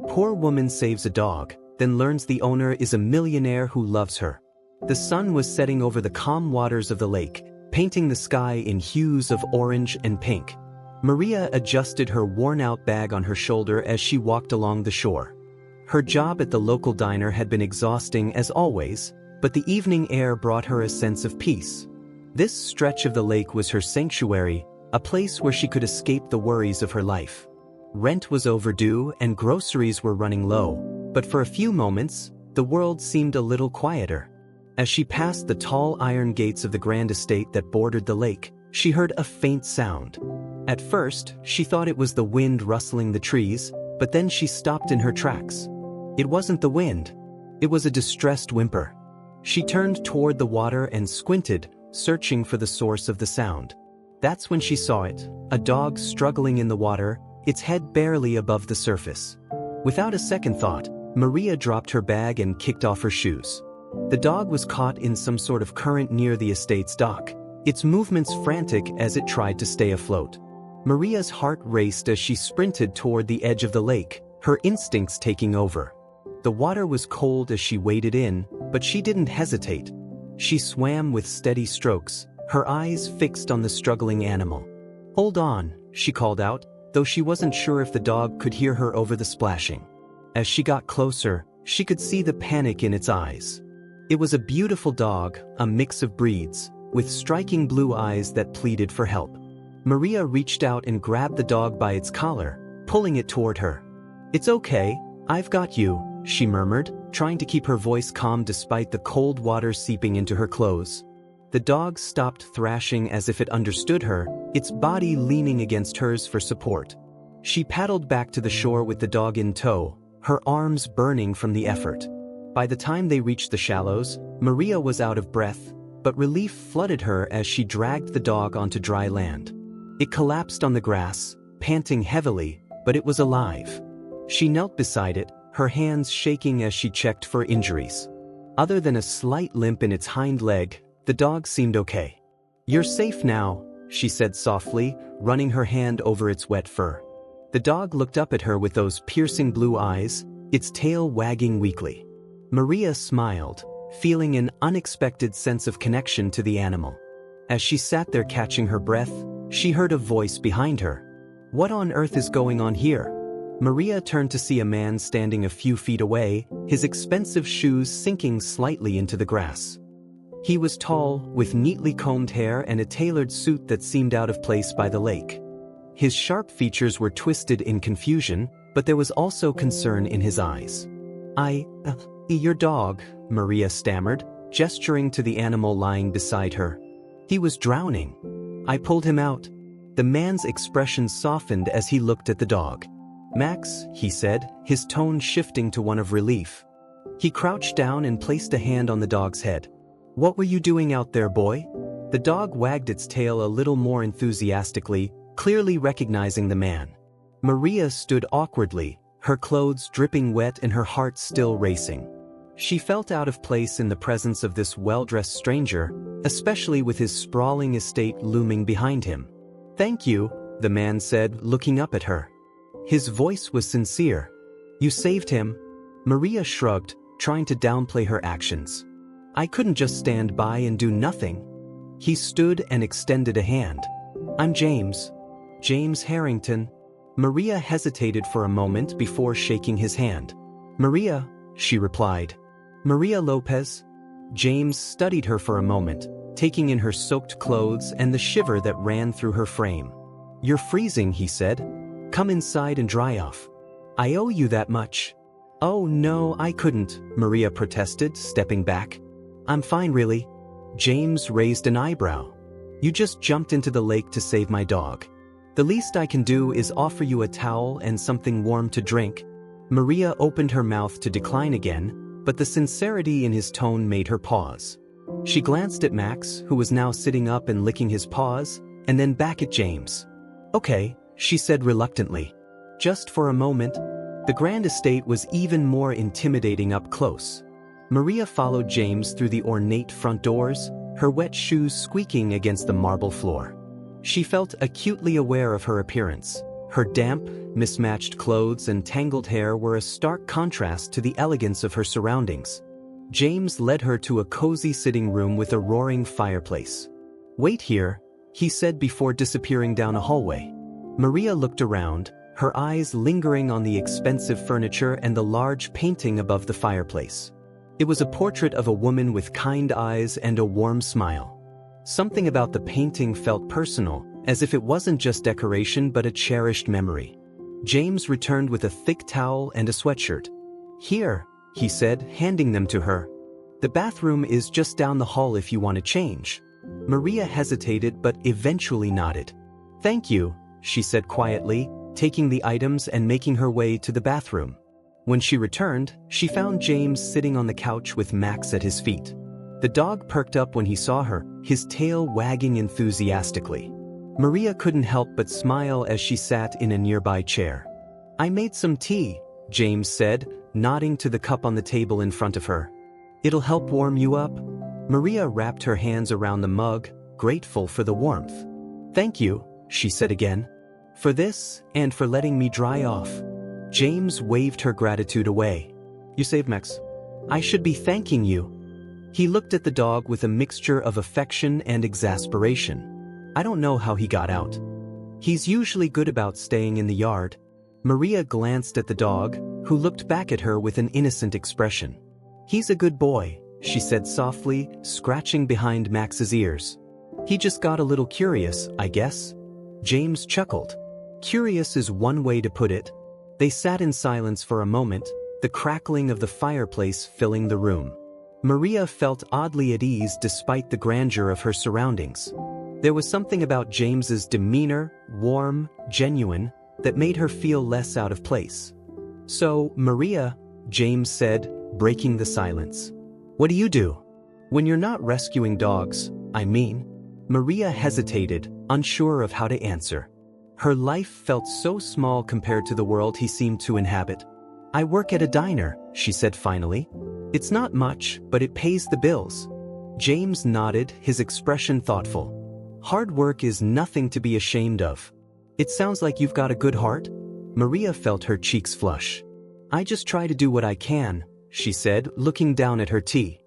poor woman saves a dog, then learns the owner is a millionaire who loves her. The sun was setting over the calm waters of the lake, painting the sky in hues of orange and pink. Maria adjusted her worn-out bag on her shoulder as she walked along the shore. Her job at the local diner had been exhausting as always, but the evening air brought her a sense of peace. This stretch of the lake was her sanctuary, a place where she could escape the worries of her life. Rent was overdue and groceries were running low, but for a few moments, the world seemed a little quieter. As she passed the tall iron gates of the grand estate that bordered the lake, she heard a faint sound. At first, she thought it was the wind rustling the trees, but then she stopped in her tracks. It wasn't the wind. It was a distressed whimper. She turned toward the water and squinted, searching for the source of the sound. That's when she saw it, a dog struggling in the water, its head barely above the surface. Without a second thought, Maria dropped her bag and kicked off her shoes. The dog was caught in some sort of current near the estate's dock, its movements frantic as it tried to stay afloat. Maria's heart raced as she sprinted toward the edge of the lake, her instincts taking over. The water was cold as she waded in, but she didn't hesitate. She swam with steady strokes, her eyes fixed on the struggling animal. "Hold on," she called out, though she wasn't sure if the dog could hear her over the splashing. As she got closer, she could see the panic in its eyes. It was a beautiful dog, a mix of breeds, with striking blue eyes that pleaded for help. Maria reached out and grabbed the dog by its collar, pulling it toward her. "It's okay, I've got you," she murmured, trying to keep her voice calm despite the cold water seeping into her clothes. The dog stopped thrashing as if it understood her, its body leaning against hers for support. She paddled back to the shore with the dog in tow, her arms burning from the effort. By the time they reached the shallows, Maria was out of breath, but relief flooded her as she dragged the dog onto dry land. It collapsed on the grass, panting heavily, but it was alive. She knelt beside it, her hands shaking as she checked for injuries. Other than a slight limp in its hind leg, the dog seemed okay. "You're safe now," she said softly, running her hand over its wet fur. The dog looked up at her with those piercing blue eyes, its tail wagging weakly. Maria smiled, feeling an unexpected sense of connection to the animal. As she sat there catching her breath, she heard a voice behind her. "What on earth is going on here?" Maria turned to see a man standing a few feet away, his expensive shoes sinking slightly into the grass. He was tall, with neatly combed hair and a tailored suit that seemed out of place by the lake. His sharp features were twisted in confusion, but there was also concern in his eyes. Your dog," Maria stammered, gesturing to the animal lying beside her. "He was drowning. I pulled him out." The man's expression softened as he looked at the dog. "Max," he said, his tone shifting to one of relief. He crouched down and placed a hand on the dog's head. "What were you doing out there, boy?" The dog wagged its tail a little more enthusiastically, clearly recognizing the man. Maria stood awkwardly, her clothes dripping wet and her heart still racing. She felt out of place in the presence of this well-dressed stranger, especially with his sprawling estate looming behind him. "Thank you," the man said, looking up at her. His voice was sincere. "You saved him?" Maria shrugged, trying to downplay her actions. "I couldn't just stand by and do nothing." He stood and extended a hand. "I'm James. James Harrington." Maria hesitated for a moment before shaking his hand. "Maria," she replied. "Maria Lopez?" James studied her for a moment, taking in her soaked clothes and the shiver that ran through her frame. "You're freezing," he said. "Come inside and dry off. I owe you that much." "Oh no, I couldn't," Maria protested, stepping back. "I'm fine really." James raised an eyebrow. "You just jumped into the lake to save my dog. The least I can do is offer you a towel and something warm to drink." Maria opened her mouth to decline again, but the sincerity in his tone made her pause. She glanced at Max, who was now sitting up and licking his paws, and then back at James. "Okay," she said reluctantly. Just for a moment. The grand estate was even more intimidating up close. Maria followed James through the ornate front doors, her wet shoes squeaking against the marble floor. She felt acutely aware of her appearance. Her damp, mismatched clothes and tangled hair were a stark contrast to the elegance of her surroundings. James led her to a cozy sitting room with a roaring fireplace. "Wait here," he said before disappearing down a hallway. Maria looked around, her eyes lingering on the expensive furniture and the large painting above the fireplace. It was a portrait of a woman with kind eyes and a warm smile. Something about the painting felt personal, as if it wasn't just decoration but a cherished memory. James returned with a thick towel and a sweatshirt. "Here," he said, handing them to her. "The bathroom is just down the hall if you want to change." Maria hesitated but eventually nodded. "Thank you," she said quietly, taking the items and making her way to the bathroom. When she returned, she found James sitting on the couch with Max at his feet. The dog perked up when he saw her, his tail wagging enthusiastically. Maria couldn't help but smile as she sat in a nearby chair. "I made some tea," James said, nodding to the cup on the table in front of her. "It'll help warm you up." Maria wrapped her hands around the mug, grateful for the warmth. "Thank you," she said again. "For this, and for letting me dry off." James waved her gratitude away. "You saved Max. I should be thanking you." He looked at the dog with a mixture of affection and exasperation. "I don't know how he got out. He's usually good about staying in the yard." Maria glanced at the dog, who looked back at her with an innocent expression. "He's a good boy," she said softly, scratching behind Max's ears. "He just got a little curious, I guess." James chuckled. Curious is one way to put it. They sat in silence for a moment, the crackling of the fireplace filling the room. Maria felt oddly at ease despite the grandeur of her surroundings. There was something about James's demeanor, warm, genuine, that made her feel less out of place. "So, Maria," James said, breaking the silence, "what do you do? When you're not rescuing dogs, I mean." Maria hesitated, unsure of how to answer. Her life felt so small compared to the world he seemed to inhabit. "I work at a diner," she said finally. "It's not much, but it pays the bills." James nodded, his expression thoughtful. "Hard work is nothing to be ashamed of. It sounds like you've got a good heart." Maria felt her cheeks flush. "I just try to do what I can," she said, looking down at her tea.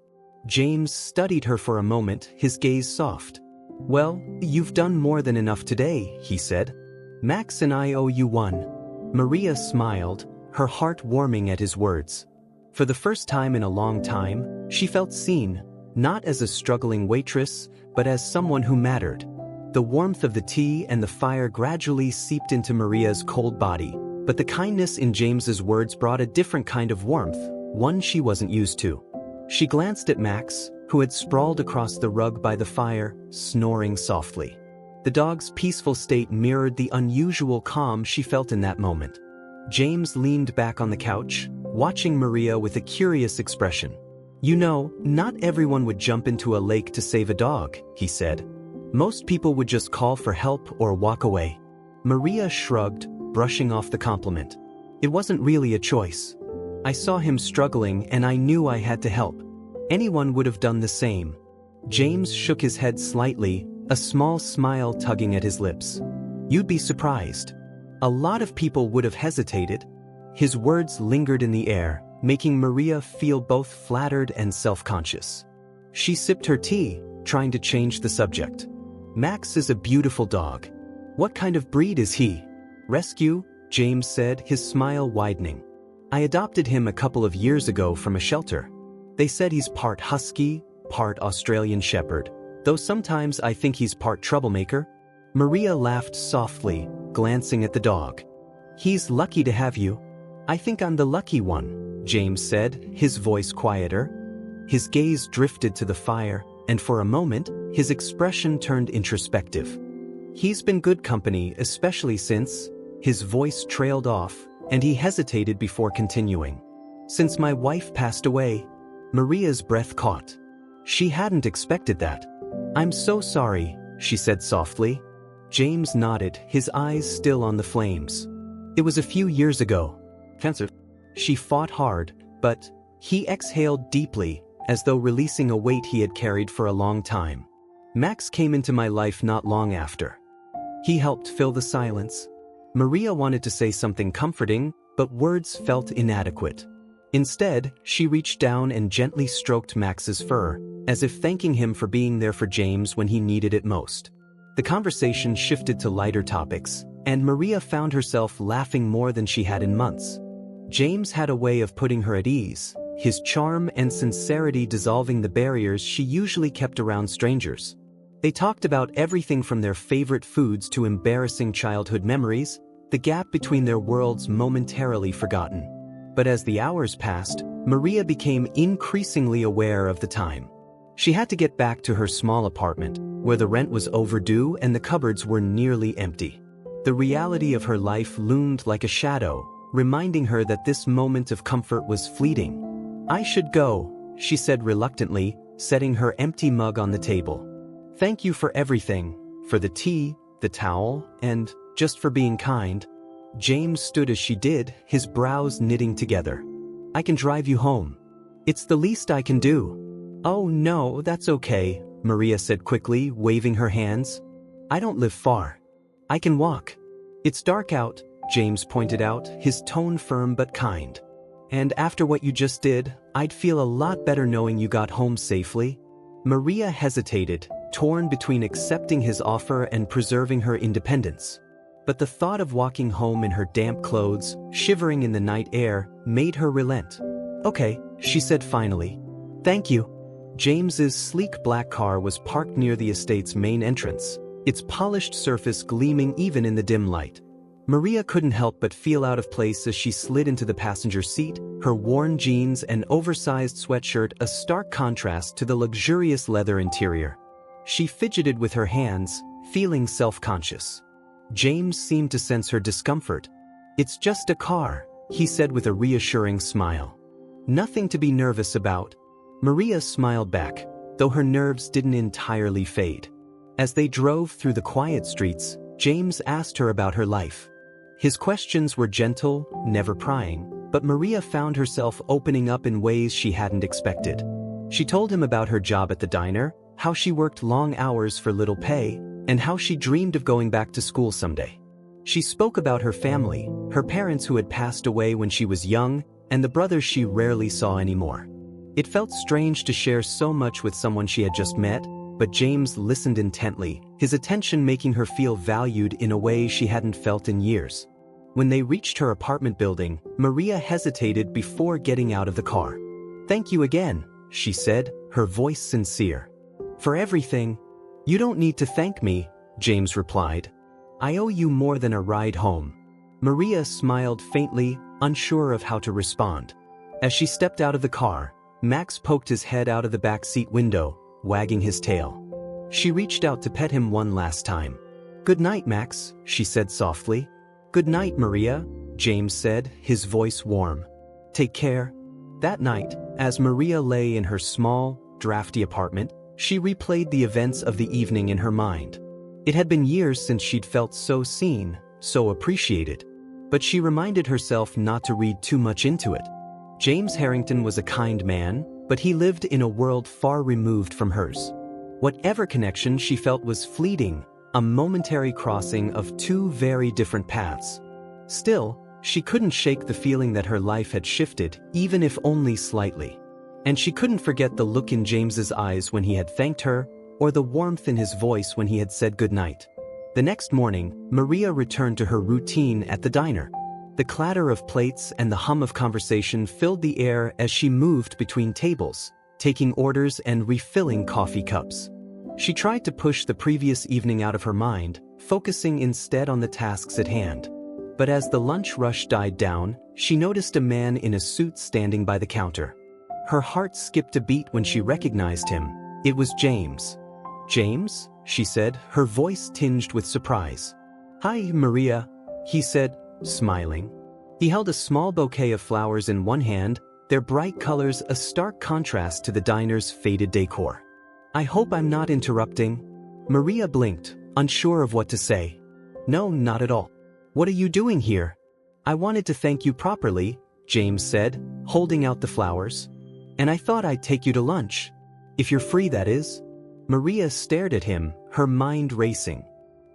James studied her for a moment, his gaze soft. "Well, you've done more than enough today," he said. "Max and I owe you one." Maria smiled, her heart warming at his words. For the first time in a long time, she felt seen, not as a struggling waitress, but as someone who mattered. The warmth of the tea and the fire gradually seeped into Maria's cold body, but the kindness in James's words brought a different kind of warmth, one she wasn't used to. She glanced at Max, who had sprawled across the rug by the fire, snoring softly. The dog's peaceful state mirrored the unusual calm she felt in that moment. James leaned back on the couch, watching Maria with a curious expression. "You know, not everyone would jump into a lake to save a dog," he said. "Most people would just call for help or walk away." Maria shrugged, brushing off the compliment. "It wasn't really a choice. I saw him struggling and I knew I had to help. Anyone would have done the same." James shook his head slightly, a small smile tugging at his lips. "You'd be surprised. A lot of people would have hesitated." His words lingered in the air, making Maria feel both flattered and self-conscious. She sipped her tea, trying to change the subject. "Max is a beautiful dog. What kind of breed is he?" "Rescue," James said, his smile widening. "I adopted him a couple of years ago from a shelter. They said he's part husky, part Australian shepherd, though sometimes I think he's part troublemaker." Maria laughed softly, glancing at the dog. "He's lucky to have you." "I think I'm the lucky one," James said, his voice quieter. His gaze drifted to the fire, and for a moment, his expression turned introspective. "He's been good company, especially since..." His voice trailed off, and he hesitated before continuing. "Since my wife passed away." Maria's breath caught. She hadn't expected that. "I'm so sorry," she said softly. James nodded, his eyes still on the flames. "It was a few years ago." "Cancer." She fought hard, but he exhaled deeply, as though releasing a weight he had carried for a long time. "Max came into my life not long after." He helped fill the silence. Maria wanted to say something comforting, but words felt inadequate. Instead, she reached down and gently stroked Max's fur, as if thanking him for being there for James when he needed it most. The conversation shifted to lighter topics, and Maria found herself laughing more than she had in months. James had a way of putting her at ease, his charm and sincerity dissolving the barriers she usually kept around strangers. They talked about everything from their favorite foods to embarrassing childhood memories, the gap between their worlds momentarily forgotten. But as the hours passed, Maria became increasingly aware of the time. She had to get back to her small apartment, where the rent was overdue and the cupboards were nearly empty. The reality of her life loomed like a shadow, reminding her that this moment of comfort was fleeting. "I should go," she said reluctantly, setting her empty mug on the table. "Thank you for everything, for the tea, the towel, and just for being kind." James stood as she did, his brows knitting together. "I can drive you home. It's the least I can do." "Oh no, that's okay," Maria said quickly, waving her hands. "I don't live far. I can walk." "It's dark out," James pointed out, his tone firm but kind. "And after what you just did, I'd feel a lot better knowing you got home safely." Maria hesitated, torn between accepting his offer and preserving her independence. But the thought of walking home in her damp clothes, shivering in the night air, made her relent. "Okay," she said finally. "Thank you." James's sleek black car was parked near the estate's main entrance, its polished surface gleaming even in the dim light. Maria couldn't help but feel out of place as she slid into the passenger seat, her worn jeans and oversized sweatshirt a stark contrast to the luxurious leather interior. She fidgeted with her hands, feeling self-conscious. James seemed to sense her discomfort. "It's just a car," he said with a reassuring smile. "Nothing to be nervous about." Maria smiled back, though her nerves didn't entirely fade. As they drove through the quiet streets, James asked her about her life. His questions were gentle, never prying, but Maria found herself opening up in ways she hadn't expected. She told him about her job at the diner, how she worked long hours for little pay, and how she dreamed of going back to school someday. She spoke about her family, her parents who had passed away when she was young, and the brothers she rarely saw anymore. It felt strange to share so much with someone she had just met, but James listened intently, his attention making her feel valued in a way she hadn't felt in years. When they reached her apartment building, Maria hesitated before getting out of the car. "Thank you again," she said, her voice sincere. "For everything." "You don't need to thank me," James replied. "I owe you more than a ride home." Maria smiled faintly, unsure of how to respond. As she stepped out of the car, Max poked his head out of the back seat window, wagging his tail. She reached out to pet him one last time. "Good night, Max," she said softly. "Good night, Maria," James said, his voice warm. "Take care." That night, as Maria lay in her small, drafty apartment, she replayed the events of the evening in her mind. It had been years since she'd felt so seen, so appreciated. But she reminded herself not to read too much into it. James Harrington was a kind man, but he lived in a world far removed from hers. Whatever connection she felt was fleeting, a momentary crossing of two very different paths. Still, she couldn't shake the feeling that her life had shifted, even if only slightly. And she couldn't forget the look in James's eyes when he had thanked her, or the warmth in his voice when he had said goodnight. The next morning, Maria returned to her routine at the diner. The clatter of plates and the hum of conversation filled the air as she moved between tables, taking orders and refilling coffee cups. She tried to push the previous evening out of her mind, focusing instead on the tasks at hand. But as the lunch rush died down, she noticed a man in a suit standing by the counter. Her heart skipped a beat when she recognized him. It was James. "James?" she said, her voice tinged with surprise. "Hi, Maria," he said, smiling. He held a small bouquet of flowers in one hand, their bright colors a stark contrast to the diner's faded decor. "I hope I'm not interrupting." Maria blinked, unsure of what to say. "No, not at all. What are you doing here?" "I wanted to thank you properly," James said, holding out the flowers. "And I thought I'd take you to lunch. If you're free, that is." Maria stared at him, her mind racing.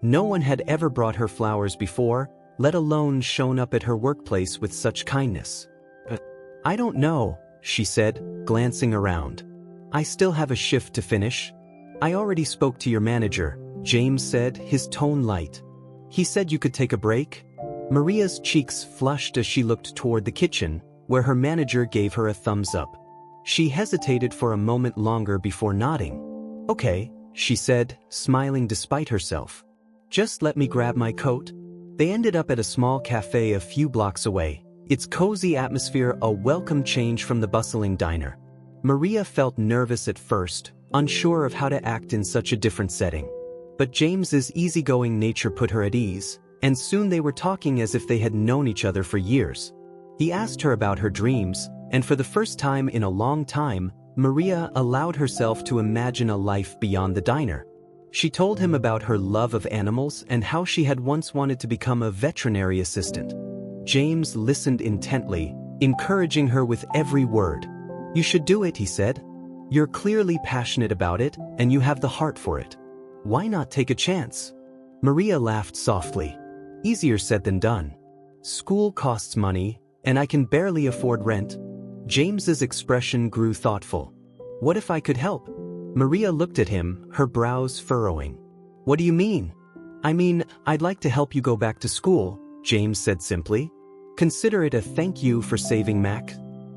No one had ever brought her flowers before, let alone shown up at her workplace with such kindness. But I don't know, she said, glancing around. I still have a shift to finish. I already spoke to your manager, James said, his tone light. He said you could take a break? Maria's cheeks flushed as she looked toward the kitchen, where her manager gave her a thumbs up. She hesitated for a moment longer before nodding. Okay, she said, smiling despite herself. Just let me grab my coat. They ended up at a small cafe a few blocks away, its cozy atmosphere a welcome change from the bustling diner. Maria felt nervous at first, unsure of how to act in such a different setting. But James's easygoing nature put her at ease, and soon they were talking as if they had known each other for years. He asked her about her dreams, and for the first time in a long time, Maria allowed herself to imagine a life beyond the diner. She told him about her love of animals and how she had once wanted to become a veterinary assistant. James listened intently, encouraging her with every word. You should do it, he said. You're clearly passionate about it, and you have the heart for it. Why not take a chance? Maria laughed softly. Easier said than done. School costs money, and I can barely afford rent. James's expression grew thoughtful. What if I could help? Maria looked at him, her brows furrowing. What do you mean? I mean, I'd like to help you go back to school, James said simply. Consider it a thank you for saving Mac.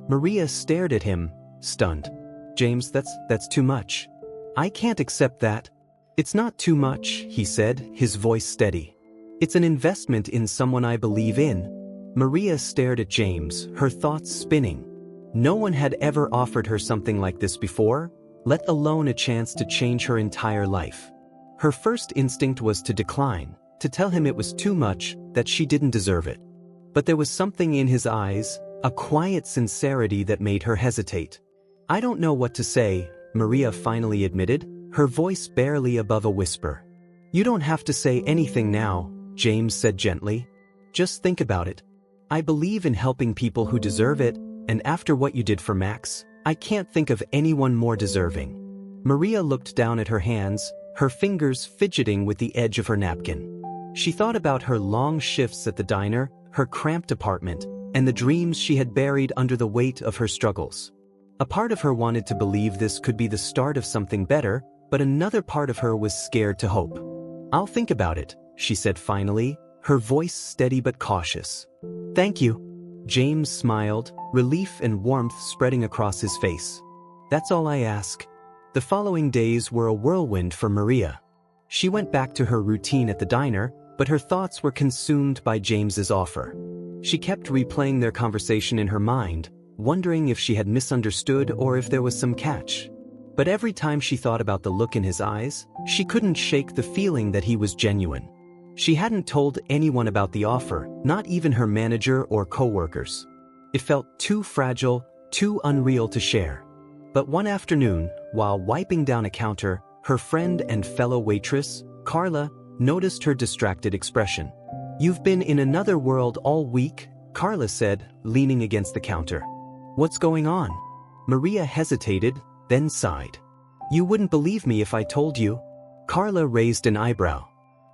Maria stared at him, stunned. James, that's too much. I can't accept that. It's not too much, he said, his voice steady. It's an investment in someone I believe in. Maria stared at James, her thoughts spinning. No one had ever offered her something like this before, let alone a chance to change her entire life. Her first instinct was to decline, to tell him it was too much, that she didn't deserve it. But there was something in his eyes, a quiet sincerity that made her hesitate. I don't know what to say, Maria finally admitted, her voice barely above a whisper. You don't have to say anything now, James said gently. Just think about it. I believe in helping people who deserve it, and after what you did for Max, I can't think of anyone more deserving. Maria looked down at her hands, her fingers fidgeting with the edge of her napkin. She thought about her long shifts at the diner, her cramped apartment, and the dreams she had buried under the weight of her struggles. A part of her wanted to believe this could be the start of something better, but another part of her was scared to hope. I'll think about it, she said finally, her voice steady but cautious. Thank you. James smiled, relief and warmth spreading across his face. That's all I ask. The following days were a whirlwind for Maria. She went back to her routine at the diner, but her thoughts were consumed by James's offer. She kept replaying their conversation in her mind, wondering if she had misunderstood or if there was some catch. But every time she thought about the look in his eyes, she couldn't shake the feeling that he was genuine. She hadn't told anyone about the offer, not even her manager or coworkers. It felt too fragile, too unreal to share. But one afternoon, while wiping down a counter, her friend and fellow waitress, Carla, noticed her distracted expression. You've been in another world all week, Carla said, leaning against the counter. What's going on? Maria hesitated, then sighed. You wouldn't believe me if I told you. Carla raised an eyebrow.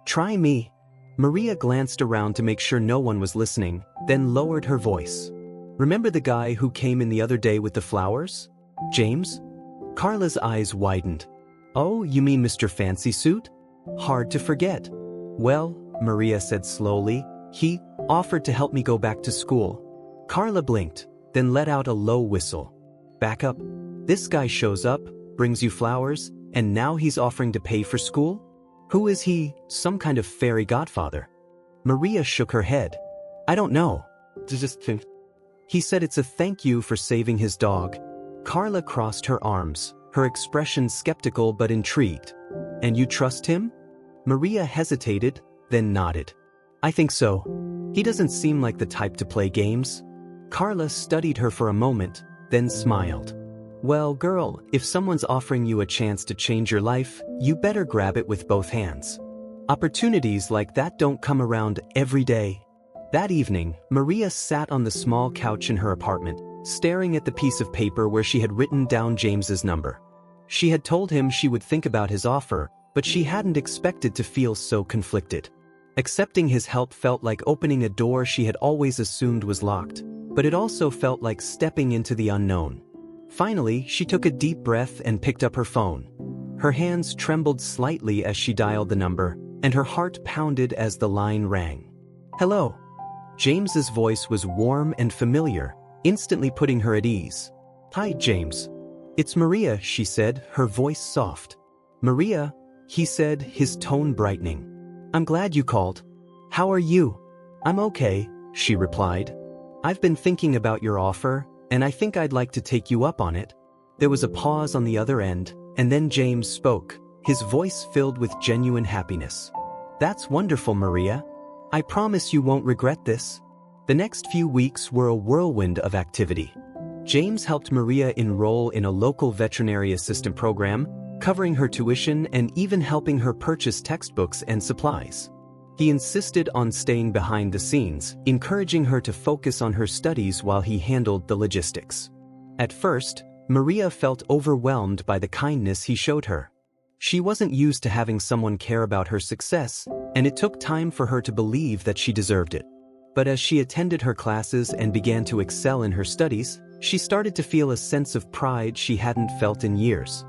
Try me. Maria glanced around to make sure no one was listening, then lowered her voice. Remember the guy who came in the other day with the flowers? James? Carla's eyes widened. Oh, you mean Mr. Fancy Suit? Hard to forget. Well, Maria said slowly, he offered to help me go back to school. Carla blinked, then let out a low whistle. Back up. This guy shows up, brings you flowers, and now he's offering to pay for school? Who is he, some kind of fairy godfather? Maria shook her head. I don't know. He said it's a thank you for saving his dog. Carla crossed her arms, her expression skeptical but intrigued. And you trust him? Maria hesitated, then nodded. I think so. He doesn't seem like the type to play games. Carla studied her for a moment, then smiled. Well, girl, if someone's offering you a chance to change your life, you better grab it with both hands. Opportunities like that don't come around every day. That evening, Maria sat on the small couch in her apartment, staring at the piece of paper where she had written down James's number. She had told him she would think about his offer, but she hadn't expected to feel so conflicted. Accepting his help felt like opening a door she had always assumed was locked, but it also felt like stepping into the unknown. Finally, she took a deep breath and picked up her phone. Her hands trembled slightly as she dialed the number, and her heart pounded as the line rang. "Hello." James's voice was warm and familiar, instantly putting her at ease. "Hi, James. It's Maria," she said, her voice soft. "Maria," he said, his tone brightening. "I'm glad you called. How are you?" "I'm okay," she replied. "I've been thinking about your offer, and I think I'd like to take you up on it." There was a pause on the other end, and then James spoke, his voice filled with genuine happiness. "That's wonderful, Maria. I promise you won't regret this." The next few weeks were a whirlwind of activity. James helped Maria enroll in a local veterinary assistant program, covering her tuition and even helping her purchase textbooks and supplies. He insisted on staying behind the scenes, encouraging her to focus on her studies while he handled the logistics. At first, Maria felt overwhelmed by the kindness he showed her. She wasn't used to having someone care about her success, and it took time for her to believe that she deserved it. But as she attended her classes and began to excel in her studies, she started to feel a sense of pride she hadn't felt in years.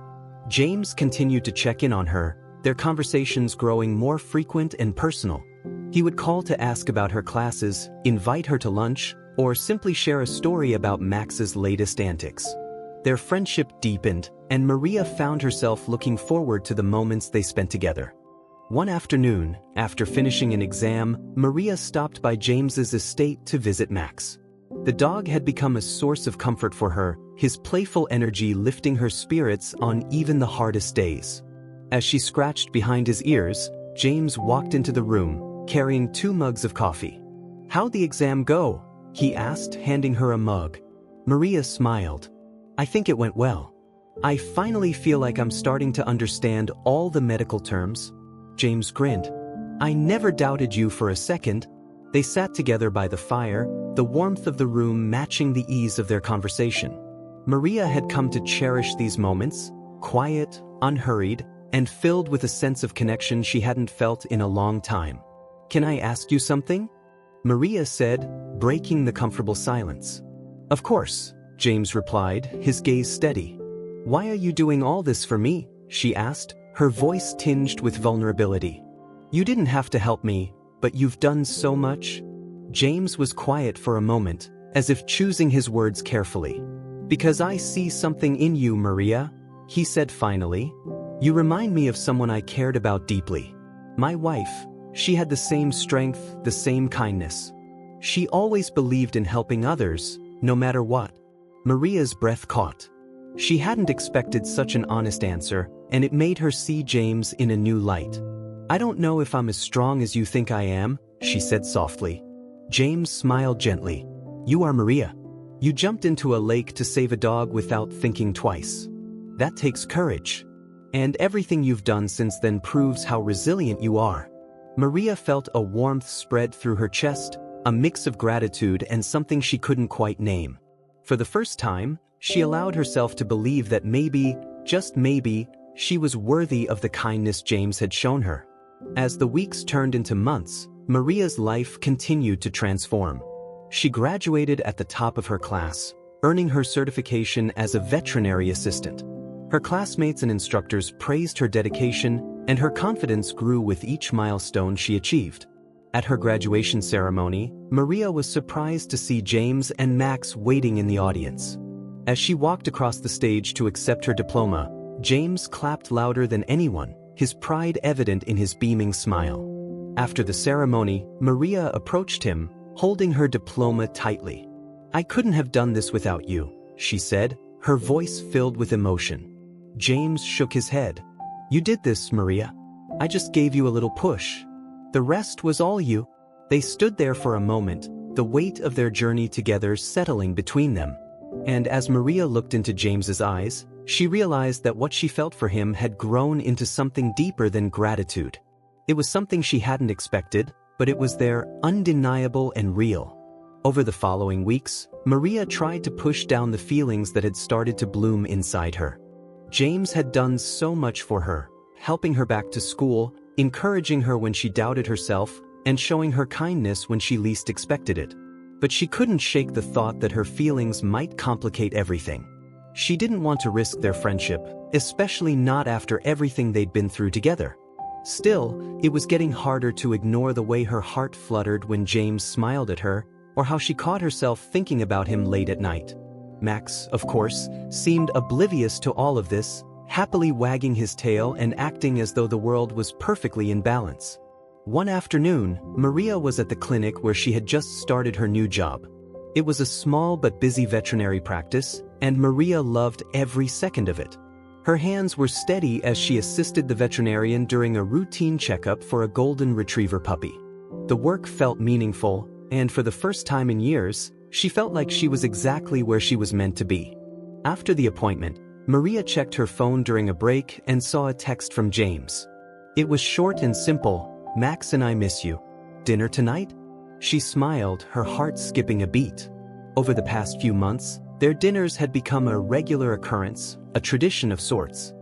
James continued to check in on her, their conversations growing more frequent and personal. He would call to ask about her classes, invite her to lunch, or simply share a story about Max's latest antics. Their friendship deepened, and Maria found herself looking forward to the moments they spent together. One afternoon, after finishing an exam, Maria stopped by James's estate to visit Max. The dog had become a source of comfort for her, his playful energy lifting her spirits on even the hardest days. As she scratched behind his ears, James walked into the room, carrying 2 mugs of coffee. "How'd the exam go?" he asked, handing her a mug. Maria smiled. "I think it went well. I finally feel like I'm starting to understand all the medical terms." James grinned. "I never doubted you for a second." They sat together by the fire, the warmth of the room matching the ease of their conversation. Maria had come to cherish these moments, quiet, unhurried, and filled with a sense of connection she hadn't felt in a long time. "Can I ask you something?" Maria said, breaking the comfortable silence. "Of course," James replied, his gaze steady. "Why are you doing all this for me?" she asked, her voice tinged with vulnerability. "You didn't have to help me, but you've done so much." James was quiet for a moment, as if choosing his words carefully. "Because I see something in you, Maria," he said finally. "You remind me of someone I cared about deeply. My wife. She had the same strength, the same kindness. She always believed in helping others, no matter what." Maria's breath caught. She hadn't expected such an honest answer, and it made her see James in a new light. "I don't know if I'm as strong as you think I am," she said softly. James smiled gently. "You are Maria. You jumped into a lake to save a dog without thinking twice. That takes courage. And everything you've done since then proves how resilient you are." Maria felt a warmth spread through her chest, a mix of gratitude and something she couldn't quite name. For the first time, she allowed herself to believe that maybe, just maybe, she was worthy of the kindness James had shown her. As the weeks turned into months, Maria's life continued to transform. She graduated at the top of her class, earning her certification as a veterinary assistant. Her classmates and instructors praised her dedication, and her confidence grew with each milestone she achieved. At her graduation ceremony, Maria was surprised to see James and Max waiting in the audience. As she walked across the stage to accept her diploma, James clapped louder than anyone, his pride evident in his beaming smile. After the ceremony, Maria approached him, holding her diploma tightly. "I couldn't have done this without you," she said, her voice filled with emotion. James shook his head. "You did this, Maria. I just gave you a little push. The rest was all you." They stood there for a moment, the weight of their journey together settling between them. And as Maria looked into James's eyes, she realized that what she felt for him had grown into something deeper than gratitude. It was something she hadn't expected, but it was there, undeniable and real. Over the following weeks, Maria tried to push down the feelings that had started to bloom inside her. James had done so much for her, helping her back to school, encouraging her when she doubted herself, and showing her kindness when she least expected it. But she couldn't shake the thought that her feelings might complicate everything. She didn't want to risk their friendship, especially not after everything they'd been through together. Still, it was getting harder to ignore the way her heart fluttered when James smiled at her, or how she caught herself thinking about him late at night. Max, of course, seemed oblivious to all of this, happily wagging his tail and acting as though the world was perfectly in balance. One afternoon, Maria was at the clinic where she had just started her new job. It was a small but busy veterinary practice, and Maria loved every second of it. Her hands were steady as she assisted the veterinarian during a routine checkup for a golden retriever puppy. The work felt meaningful, and for the first time in years, she felt like she was exactly where she was meant to be. After the appointment, Maria checked her phone during a break and saw a text from James. It was short and simple: "Max and I miss you. Dinner tonight?" She smiled, her heart skipping a beat. Over the past few months, their dinners had become a regular occurrence, a tradition of sorts.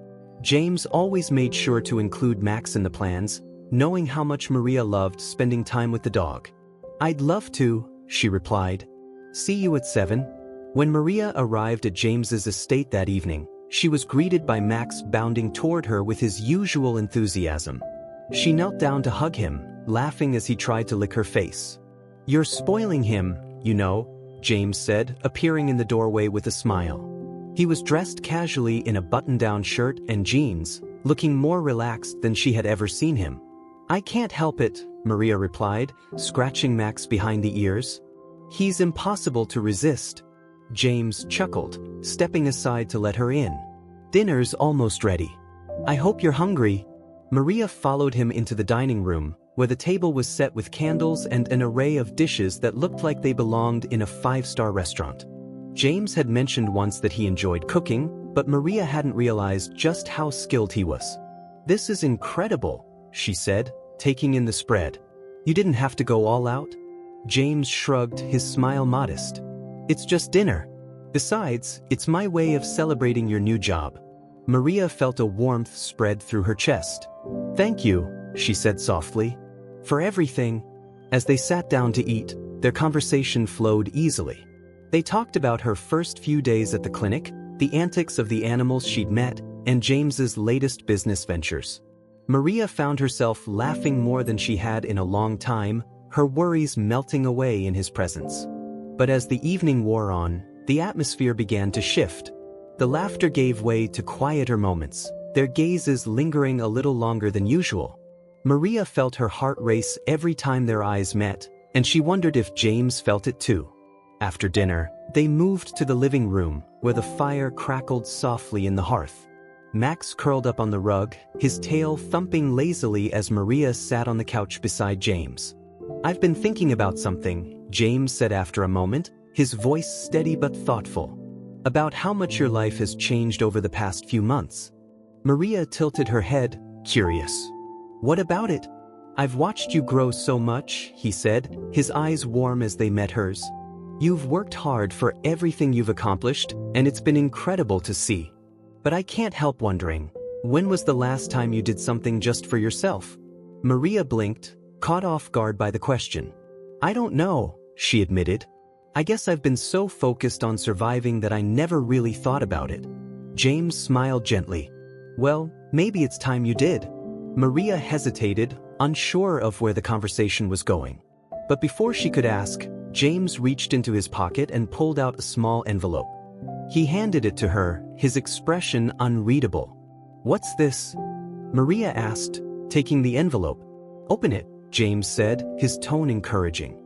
James always made sure to include Max in the plans, knowing how much Maria loved spending time with the dog. "I'd love to," she replied. "See you at 7. When Maria arrived at James's estate that evening, she was greeted by Max bounding toward her with his usual enthusiasm. She knelt down to hug him, laughing as he tried to lick her face. "You're spoiling him, you know," James said, appearing in the doorway with a smile. He was dressed casually in a button-down shirt and jeans, looking more relaxed than she had ever seen him. "I can't help it," Maria replied, scratching Max behind the ears. "He's impossible to resist." James chuckled, stepping aside to let her in. "Dinner's almost ready. I hope you're hungry." Maria followed him into the dining room, where the table was set with candles and an array of dishes that looked like they belonged in a 5-star restaurant. James had mentioned once that he enjoyed cooking, but Maria hadn't realized just how skilled he was. "This is incredible," she said, taking in the spread. "You didn't have to go all out?" James shrugged, his smile modest. "It's just dinner. Besides, it's my way of celebrating your new job." Maria felt a warmth spread through her chest. "Thank you," she said softly, "for everything." As they sat down to eat, their conversation flowed easily. They talked about her first few days at the clinic, the antics of the animals she'd met, and James's latest business ventures. Maria found herself laughing more than she had in a long time, her worries melting away in his presence. But as the evening wore on, the atmosphere began to shift. The laughter gave way to quieter moments, their gazes lingering a little longer than usual. Maria felt her heart race every time their eyes met, and she wondered if James felt it too. After dinner, they moved to the living room, where the fire crackled softly in the hearth. Max curled up on the rug, his tail thumping lazily as Maria sat on the couch beside James. "I've been thinking about something," James said after a moment, his voice steady but thoughtful. "About how much your life has changed over the past few months." Maria tilted her head, curious. "What about it?" "I've watched you grow so much," he said, his eyes warm as they met hers. "You've worked hard for everything you've accomplished, and it's been incredible to see. But I can't help wondering, when was the last time you did something just for yourself?" Maria blinked, caught off guard by the question. "I don't know," she admitted. "I guess I've been so focused on surviving that I never really thought about it." James smiled gently. "Well, maybe it's time you did." Maria hesitated, unsure of where the conversation was going. But before she could ask, James reached into his pocket and pulled out a small envelope. He handed it to her, his expression unreadable. "What's this?" Maria asked, taking the envelope. "Open it," James said, his tone encouraging.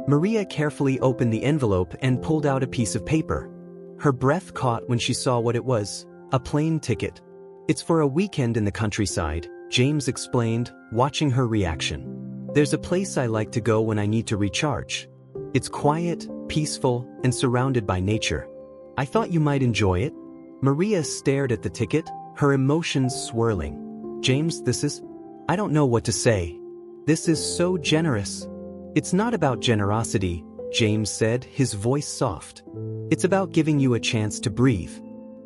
Maria carefully opened the envelope and pulled out a piece of paper. Her breath caught when she saw what it was, a plane ticket. "It's for a weekend in the countryside," James explained, watching her reaction. "There's a place I like to go when I need to recharge. It's quiet, peaceful, and surrounded by nature. I thought you might enjoy it." Maria stared at the ticket, her emotions swirling. "James, I don't know what to say. This is so generous." "It's not about generosity," James said, his voice soft. "It's about giving you a chance to breathe.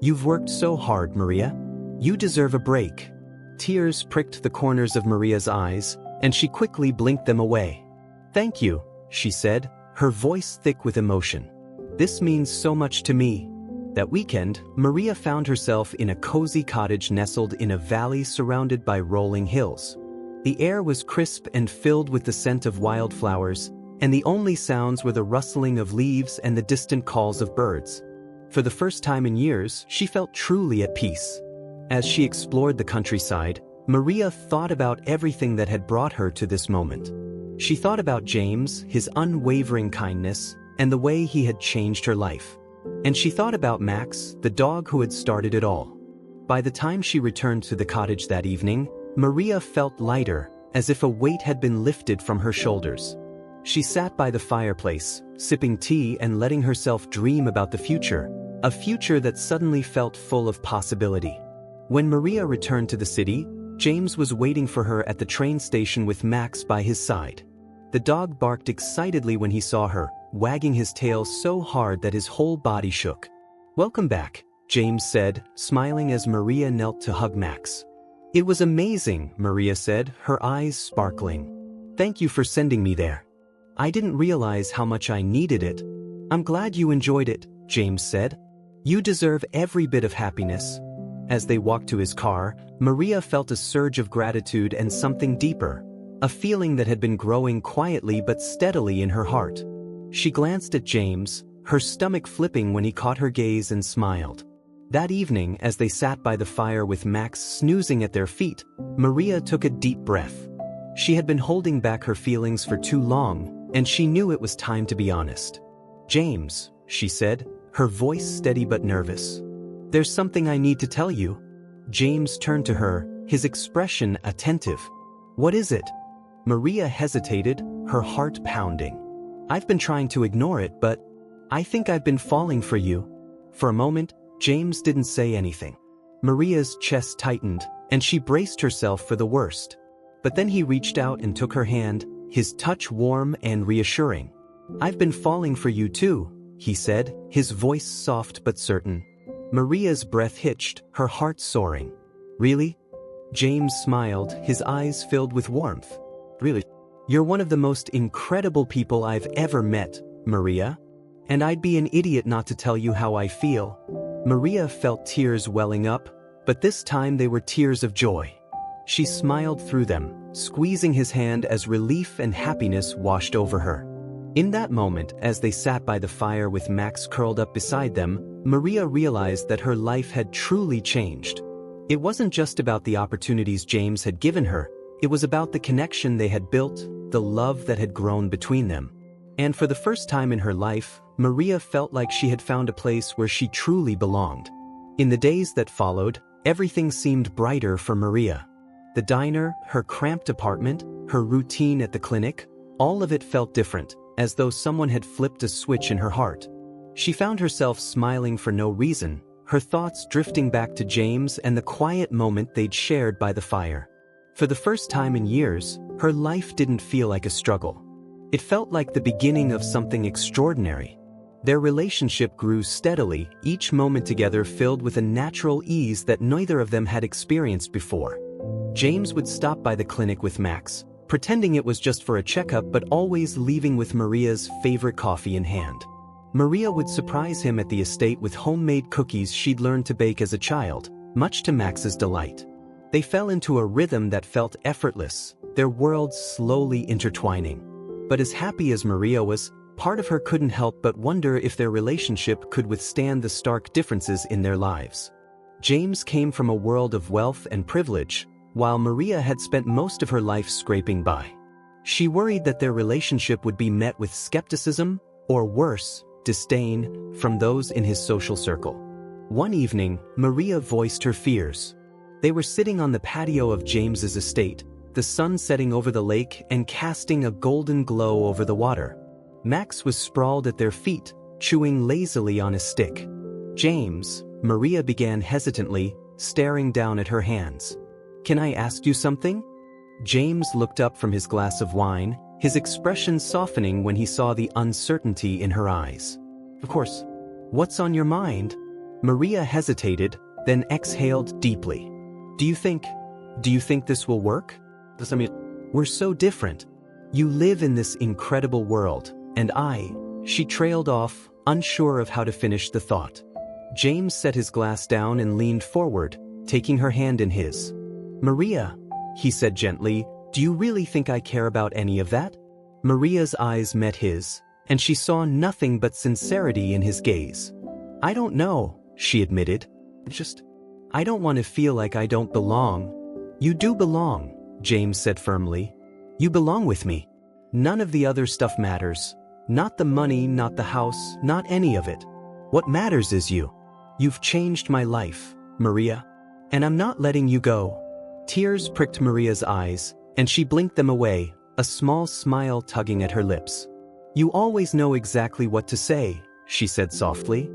You've worked so hard, Maria. You deserve a break." Tears pricked the corners of Maria's eyes, and she quickly blinked them away. "Thank you," she said, her voice thick with emotion. "This means so much to me." That weekend, Maria found herself in a cozy cottage nestled in a valley surrounded by rolling hills. The air was crisp and filled with the scent of wildflowers, and the only sounds were the rustling of leaves and the distant calls of birds. For the first time in years, she felt truly at peace. As she explored the countryside, Maria thought about everything that had brought her to this moment. She thought about James, his unwavering kindness, and the way he had changed her life. And she thought about Max, the dog who had started it all. By the time she returned to the cottage that evening, Maria felt lighter, as if a weight had been lifted from her shoulders. She sat by the fireplace, sipping tea and letting herself dream about the future, a future that suddenly felt full of possibility. When Maria returned to the city, James was waiting for her at the train station with Max by his side. The dog barked excitedly when he saw her, wagging his tail so hard that his whole body shook. "Welcome back," James said, smiling as Maria knelt to hug Max. "It was amazing," Maria said, her eyes sparkling. "Thank you for sending me there. I didn't realize how much I needed it." "I'm glad you enjoyed it," James said. "You deserve every bit of happiness." As they walked to his car, Maria felt a surge of gratitude and something deeper, a feeling that had been growing quietly but steadily in her heart. She glanced at James, her stomach flipping when he caught her gaze and smiled. That evening, as they sat by the fire with Max snoozing at their feet, Maria took a deep breath. She had been holding back her feelings for too long, and she knew it was time to be honest. "James," she said, her voice steady but nervous. "There's something I need to tell you." James turned to her, his expression attentive. "What is it?" Maria hesitated, her heart pounding. "I've been trying to ignore it, but I think I've been falling for you." For a moment, James didn't say anything. Maria's chest tightened, and she braced herself for the worst. But then he reached out and took her hand, his touch warm and reassuring. "I've been falling for you too," he said, his voice soft but certain. Maria's breath hitched, her heart soaring. "Really?" James smiled, his eyes filled with warmth. "Really? You're one of the most incredible people I've ever met, Maria. And I'd be an idiot not to tell you how I feel." Maria felt tears welling up, but this time they were tears of joy. She smiled through them, squeezing his hand as relief and happiness washed over her. In that moment, as they sat by the fire with Max curled up beside them, Maria realized that her life had truly changed. It wasn't just about the opportunities James had given her, it was about the connection they had built, the love that had grown between them. And for the first time in her life, Maria felt like she had found a place where she truly belonged. In the days that followed, everything seemed brighter for Maria. The diner, her cramped apartment, her routine at the clinic, all of it felt different, as though someone had flipped a switch in her heart. She found herself smiling for no reason, her thoughts drifting back to James and the quiet moment they'd shared by the fire. For the first time in years, her life didn't feel like a struggle. It felt like the beginning of something extraordinary. Their relationship grew steadily, each moment together filled with a natural ease that neither of them had experienced before. James would stop by the clinic with Max, pretending it was just for a checkup but always leaving with Maria's favorite coffee in hand. Maria would surprise him at the estate with homemade cookies she'd learned to bake as a child, much to Max's delight. They fell into a rhythm that felt effortless, their worlds slowly intertwining. But as happy as Maria was, part of her couldn't help but wonder if their relationship could withstand the stark differences in their lives. James came from a world of wealth and privilege, while Maria had spent most of her life scraping by. She worried that their relationship would be met with skepticism, or worse, disdain, from those in his social circle. One evening, Maria voiced her fears. They were sitting on the patio of James's estate, the sun setting over the lake and casting a golden glow over the water. Max was sprawled at their feet, chewing lazily on a stick. "James," Maria began hesitantly, staring down at her hands. "Can I ask you something?" James looked up from his glass of wine, his expression softening when he saw the uncertainty in her eyes. "Of course. What's on your mind?" Maria hesitated, then exhaled deeply. Do you think this will work?" We're so different. You live in this incredible world, and she trailed off, unsure of how to finish the thought. James set his glass down and leaned forward, taking her hand in his. Maria, he said gently, do you really think I care about any of that? Maria's eyes met his, and she saw nothing but sincerity in his gaze. I don't know, she admitted. I don't want to feel like I don't belong. You do belong, James said firmly. You belong with me. None of the other stuff matters. Not the money, not the house, not any of it. What matters is you. You've changed my life, Maria. And I'm not letting you go. Tears pricked Maria's eyes, and she blinked them away, a small smile tugging at her lips. You always know exactly what to say, she said softly.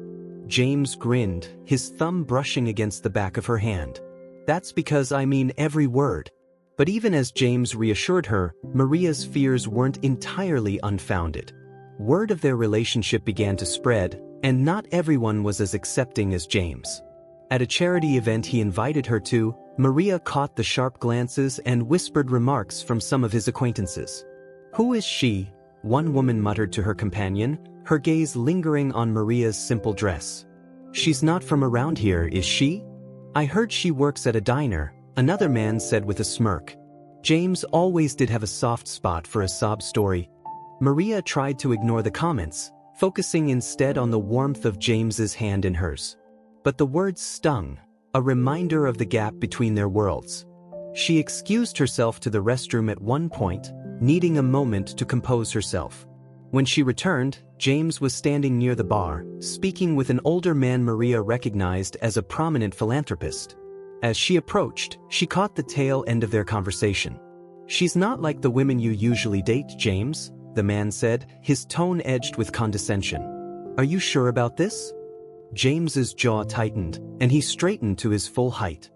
James grinned, his thumb brushing against the back of her hand. That's because I mean every word. But even as James reassured her, Maria's fears weren't entirely unfounded. Word of their relationship began to spread, and not everyone was as accepting as James. At a charity event he invited her to, Maria caught the sharp glances and whispered remarks from some of his acquaintances. Who is she? One woman muttered to her companion, her gaze lingering on Maria's simple dress. She's not from around here, is she? I heard she works at a diner, another man said with a smirk. James always did have a soft spot for a sob story. Maria tried to ignore the comments, focusing instead on the warmth of James's hand in hers. But the words stung, a reminder of the gap between their worlds. She excused herself to the restroom at one point, needing a moment to compose herself. When she returned, James was standing near the bar, speaking with an older man Maria recognized as a prominent philanthropist. As she approached, she caught the tail end of their conversation. She's not like the women you usually date, James, the man said, his tone edged with condescension. Are you sure about this? James's jaw tightened, and he straightened to his full height.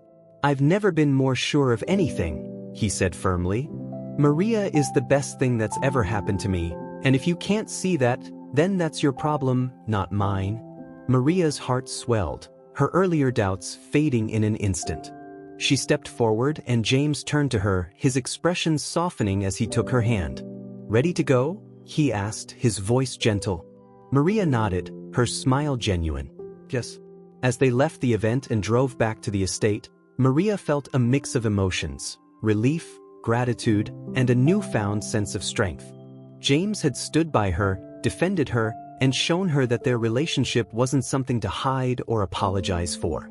I've never been more sure of anything, he said firmly. Maria is the best thing that's ever happened to me, and if you can't see that, then that's your problem, not mine. Maria's heart swelled, her earlier doubts fading in an instant. She stepped forward and James turned to her, his expression softening as he took her hand. Ready to go? He asked, his voice gentle. Maria nodded, her smile genuine. Yes. As they left the event and drove back to the estate, Maria felt a mix of emotions, relief, gratitude, and a newfound sense of strength. James had stood by her, defended her, and shown her that their relationship wasn't something to hide or apologize for.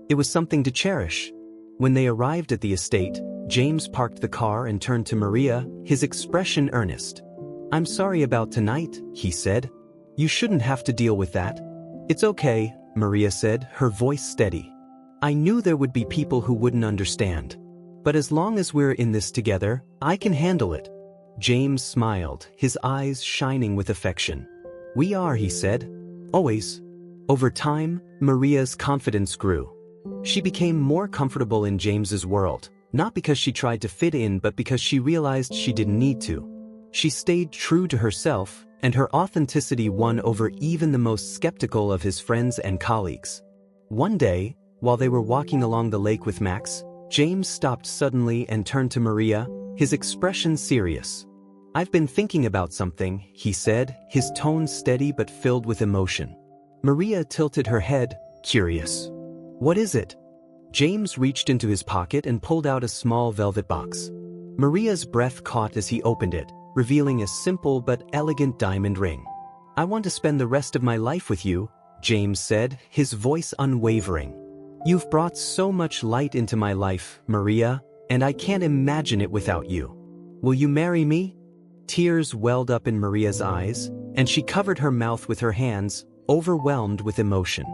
It was something to cherish. When they arrived at the estate, James parked the car and turned to Maria, his expression earnest. I'm sorry about tonight, he said. You shouldn't have to deal with that. It's okay, Maria said, her voice steady. I knew there would be people who wouldn't understand. But as long as we're in this together, I can handle it. James smiled, his eyes shining with affection. We are, he said. Always. Over time, Maria's confidence grew. She became more comfortable in James's world, not because she tried to fit in but because she realized she didn't need to. She stayed true to herself, and her authenticity won over even the most skeptical of his friends and colleagues. One day, while they were walking along the lake with Max, James stopped suddenly and turned to Maria, his expression serious. I've been thinking about something, he said, his tone steady but filled with emotion. Maria tilted her head, curious. What is it? James reached into his pocket and pulled out a small velvet box. Maria's breath caught as he opened it, revealing a simple but elegant diamond ring. I want to spend the rest of my life with you, James said, his voice unwavering. You've brought so much light into my life, Maria, and I can't imagine it without you. Will you marry me? Tears welled up in Maria's eyes, and she covered her mouth with her hands, overwhelmed with emotion.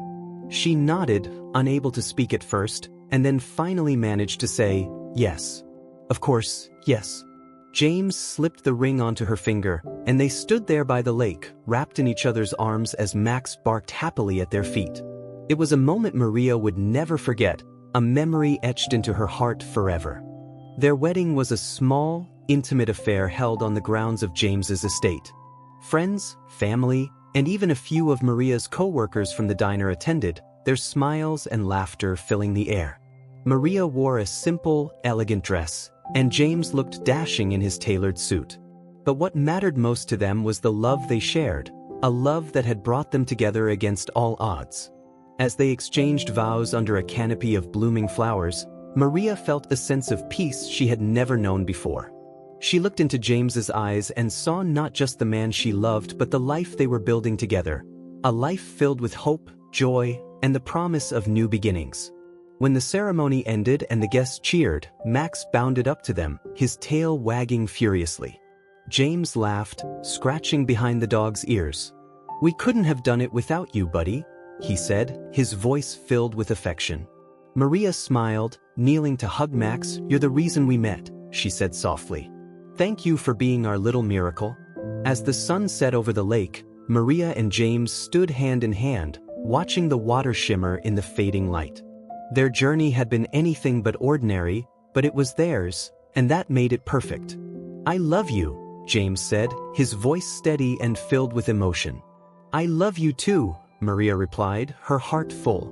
She nodded, unable to speak at first, and then finally managed to say, yes. Of course, yes. James slipped the ring onto her finger, and they stood there by the lake, wrapped in each other's arms as Max barked happily at their feet. It was a moment Maria would never forget, a memory etched into her heart forever. Their wedding was a small, intimate affair held on the grounds of James's estate. Friends, family, and even a few of Maria's co-workers from the diner attended, their smiles and laughter filling the air. Maria wore a simple, elegant dress, and James looked dashing in his tailored suit. But what mattered most to them was the love they shared, a love that had brought them together against all odds. As they exchanged vows under a canopy of blooming flowers, Maria felt a sense of peace she had never known before. She looked into James's eyes and saw not just the man she loved but the life they were building together, a life filled with hope, joy, and the promise of new beginnings. When the ceremony ended and the guests cheered, Max bounded up to them, his tail wagging furiously. James laughed, scratching behind the dog's ears. "We couldn't have done it without you, buddy," he said, his voice filled with affection. Maria smiled, kneeling to hug Max. "You're the reason we met," she said softly. "Thank you for being our little miracle." As the sun set over the lake, Maria and James stood hand in hand, watching the water shimmer in the fading light. Their journey had been anything but ordinary, but it was theirs, and that made it perfect. "I love you," James said, his voice steady and filled with emotion. "I love you too," Maria replied, her heart full.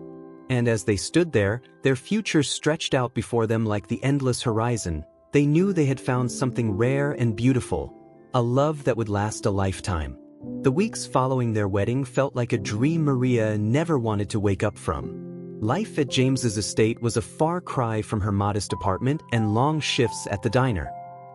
And as they stood there, their futures stretched out before them like the endless horizon, they knew they had found something rare and beautiful, a love that would last a lifetime. The weeks following their wedding felt like a dream Maria never wanted to wake up from. Life at James's estate was a far cry from her modest apartment and long shifts at the diner.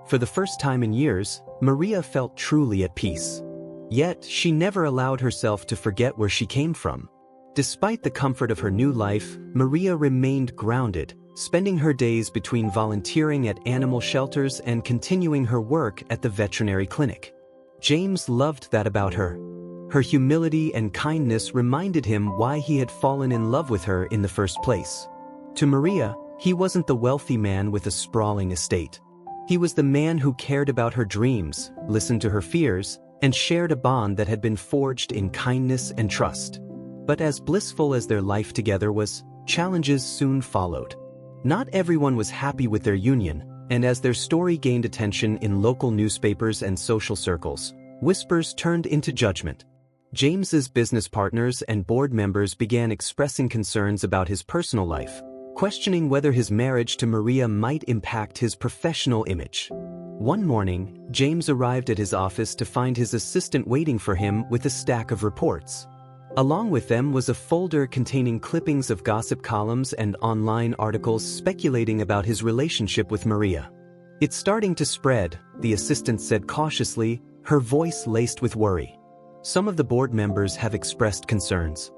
For the first time in years, Maria felt truly at peace. Yet, she never allowed herself to forget where she came from. Despite the comfort of her new life, Maria remained grounded, spending her days between volunteering at animal shelters and continuing her work at the veterinary clinic. James loved that about her. Her humility and kindness reminded him why he had fallen in love with her in the first place. To Maria, he wasn't the wealthy man with a sprawling estate. He was the man who cared about her dreams, listened to her fears, and shared a bond that had been forged in kindness and trust. But as blissful as their life together was, challenges soon followed. Not everyone was happy with their union, and as their story gained attention in local newspapers and social circles, whispers turned into judgment. James's business partners and board members began expressing concerns about his personal life, questioning whether his marriage to Maria might impact his professional image. One morning, James arrived at his office to find his assistant waiting for him with a stack of reports. Along with them was a folder containing clippings of gossip columns and online articles speculating about his relationship with Maria. "It's starting to spread," the assistant said cautiously, her voice laced with worry. "Some of the board members have expressed concerns."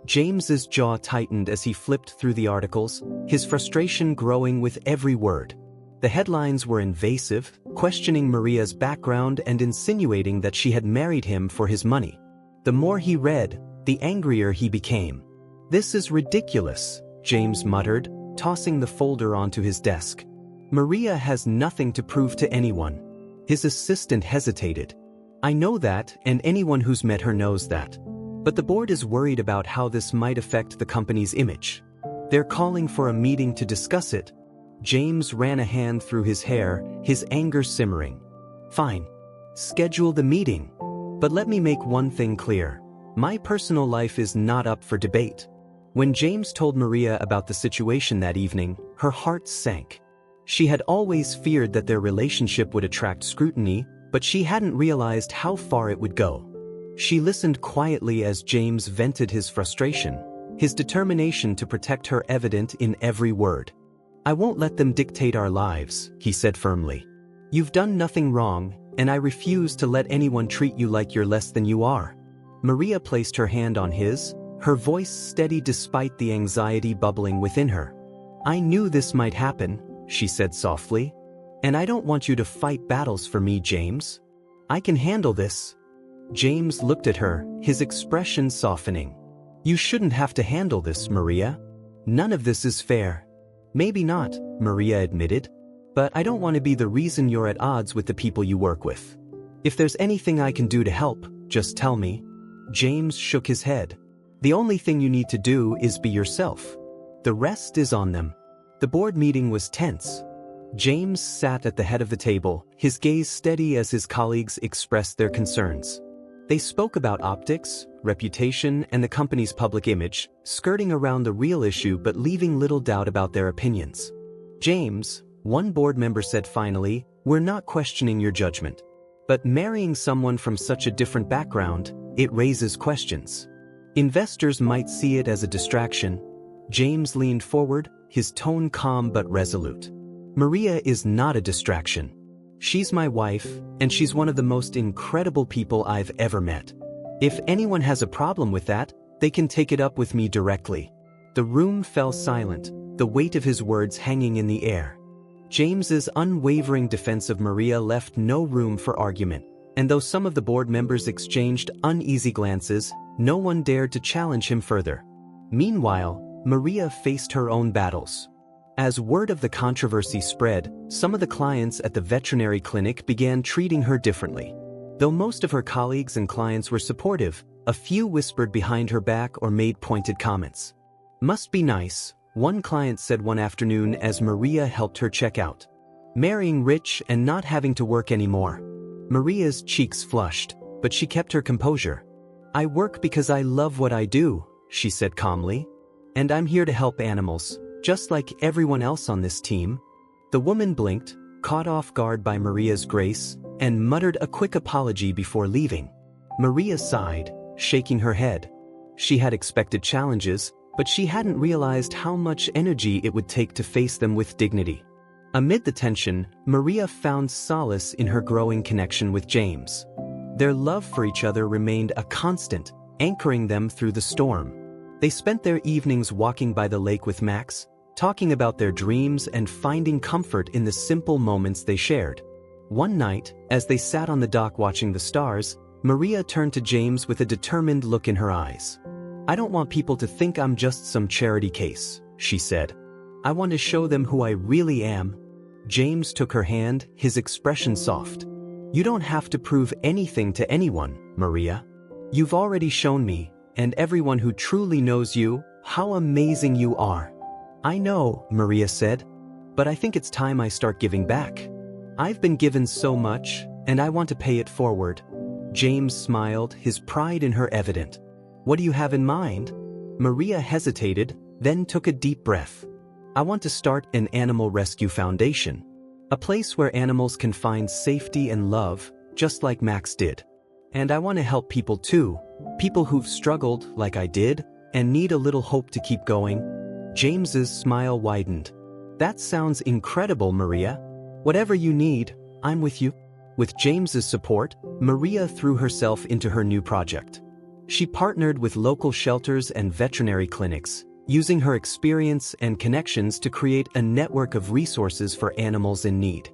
James's jaw tightened as he flipped through the articles, his frustration growing with every word. The headlines were invasive, questioning Maria's background and insinuating that she had married him for his money. The more he read, the angrier he became. "This is ridiculous," James muttered, tossing the folder onto his desk. "Maria has nothing to prove to anyone." His assistant hesitated. "I know that, and anyone who's met her knows that. But the board is worried about how this might affect the company's image. They're calling for a meeting to discuss it." James ran a hand through his hair, his anger simmering. "Fine. Schedule the meeting. But let me make one thing clear. My personal life is not up for debate." When James told Maria about the situation that evening, her heart sank. She had always feared that their relationship would attract scrutiny, but she hadn't realized how far it would go. She listened quietly as James vented his frustration, his determination to protect her evident in every word. "I won't let them dictate our lives," he said firmly. "You've done nothing wrong, and I refuse to let anyone treat you like you're less than you are." Maria placed her hand on his, her voice steady despite the anxiety bubbling within her. "I knew this might happen," she said softly. "And I don't want you to fight battles for me, James. I can handle this." James looked at her, his expression softening. "You shouldn't have to handle this, Maria. None of this is fair." "Maybe not," Maria admitted. "But I don't want to be the reason you're at odds with the people you work with. If there's anything I can do to help, just tell me." James shook his head. "The only thing you need to do is be yourself. The rest is on them." The board meeting was tense. James sat at the head of the table, his gaze steady as his colleagues expressed their concerns. They spoke about optics, reputation, and the company's public image, skirting around the real issue but leaving little doubt about their opinions. James, One board member said finally, "We're not questioning your judgment. But marrying someone from such a different background, it raises questions. Investors might see it as a distraction." James leaned forward, his tone calm but resolute. "Maria is not a distraction. She's my wife, and she's one of the most incredible people I've ever met. If anyone has a problem with that, they can take it up with me directly." The room fell silent, the weight of his words hanging in the air. James's unwavering defense of Maria left no room for argument, and though some of the board members exchanged uneasy glances, no one dared to challenge him further. Meanwhile, Maria faced her own battles. As word of the controversy spread, some of the clients at the veterinary clinic began treating her differently. Though most of her colleagues and clients were supportive, a few whispered behind her back or made pointed comments. "Must be nice," one client said one afternoon as Maria helped her check out. "Marrying rich and not having to work anymore." Maria's cheeks flushed, but she kept her composure. "I work because I love what I do," she said calmly. "And I'm here to help animals, just like everyone else on this team." The woman blinked, caught off guard by Maria's grace, and muttered a quick apology before leaving. Maria sighed, shaking her head. She had expected challenges, but she hadn't realized how much energy it would take to face them with dignity. Amid the tension, Maria found solace in her growing connection with James. Their love for each other remained a constant, anchoring them through the storm. They spent their evenings walking by the lake with Max, talking about their dreams and finding comfort in the simple moments they shared. One night, as they sat on the dock watching the stars, Maria turned to James with a determined look in her eyes. "I don't want people to think I'm just some charity case," she said. "I want to show them who I really am." James took her hand, his expression soft. "You don't have to prove anything to anyone, Maria. You've already shown me, and everyone who truly knows you, how amazing you are." "I know," Maria said, "but I think it's time I start giving back. I've been given so much, and I want to pay it forward." James smiled, his pride in her evident. "What do you have in mind?" Maria hesitated, then took a deep breath. "I want to start an animal rescue foundation. A place where animals can find safety and love, just like Max did. And I want to help people too, people who've struggled like I did, and need a little hope to keep going." James's smile widened. "That sounds incredible, Maria. Whatever you need, I'm with you." With James's support, Maria threw herself into her new project. She partnered with local shelters and veterinary clinics, using her experience and connections to create a network of resources for animals in need.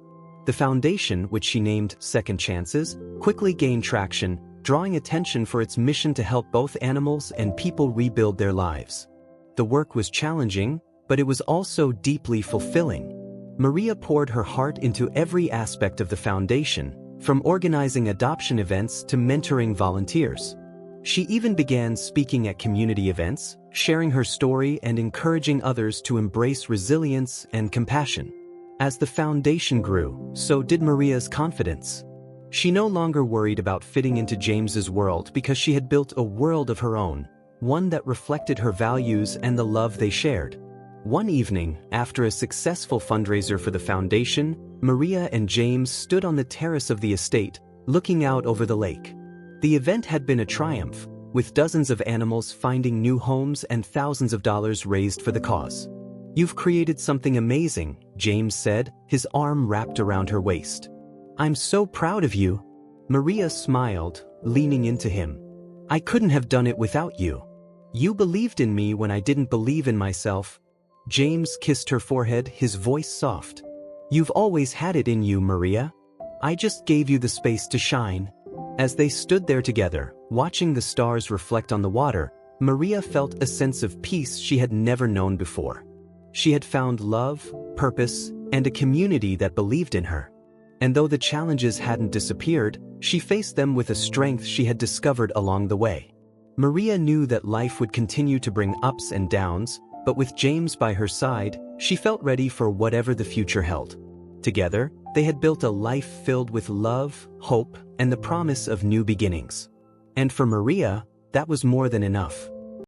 The foundation, which she named Second Chances, quickly gained traction, drawing attention for its mission to help both animals and people rebuild their lives. The work was challenging, but it was also deeply fulfilling. Maria poured her heart into every aspect of the foundation, from organizing adoption events to mentoring volunteers. She even began speaking at community events, sharing her story and encouraging others to embrace resilience and compassion. As the foundation grew, so did Maria's confidence. She no longer worried about fitting into James's world because she had built a world of her own, one that reflected her values and the love they shared. One evening, after a successful fundraiser for the foundation, Maria and James stood on the terrace of the estate, looking out over the lake. The event had been a triumph, with dozens of animals finding new homes and thousands of dollars raised for the cause. "You've created something amazing," James said, his arm wrapped around her waist. "I'm so proud of you." Maria smiled, leaning into him. "I couldn't have done it without you. You believed in me when I didn't believe in myself." James kissed her forehead, his voice soft. "You've always had it in you, Maria. I just gave you the space to shine." As they stood there together, watching the stars reflect on the water, Maria felt a sense of peace she had never known before. She had found love, purpose, and a community that believed in her. And though the challenges hadn't disappeared, she faced them with a strength she had discovered along the way. Maria knew that life would continue to bring ups and downs, but with James by her side, she felt ready for whatever the future held. Together, they had built a life filled with love, hope, and the promise of new beginnings. And for Maria, that was more than enough.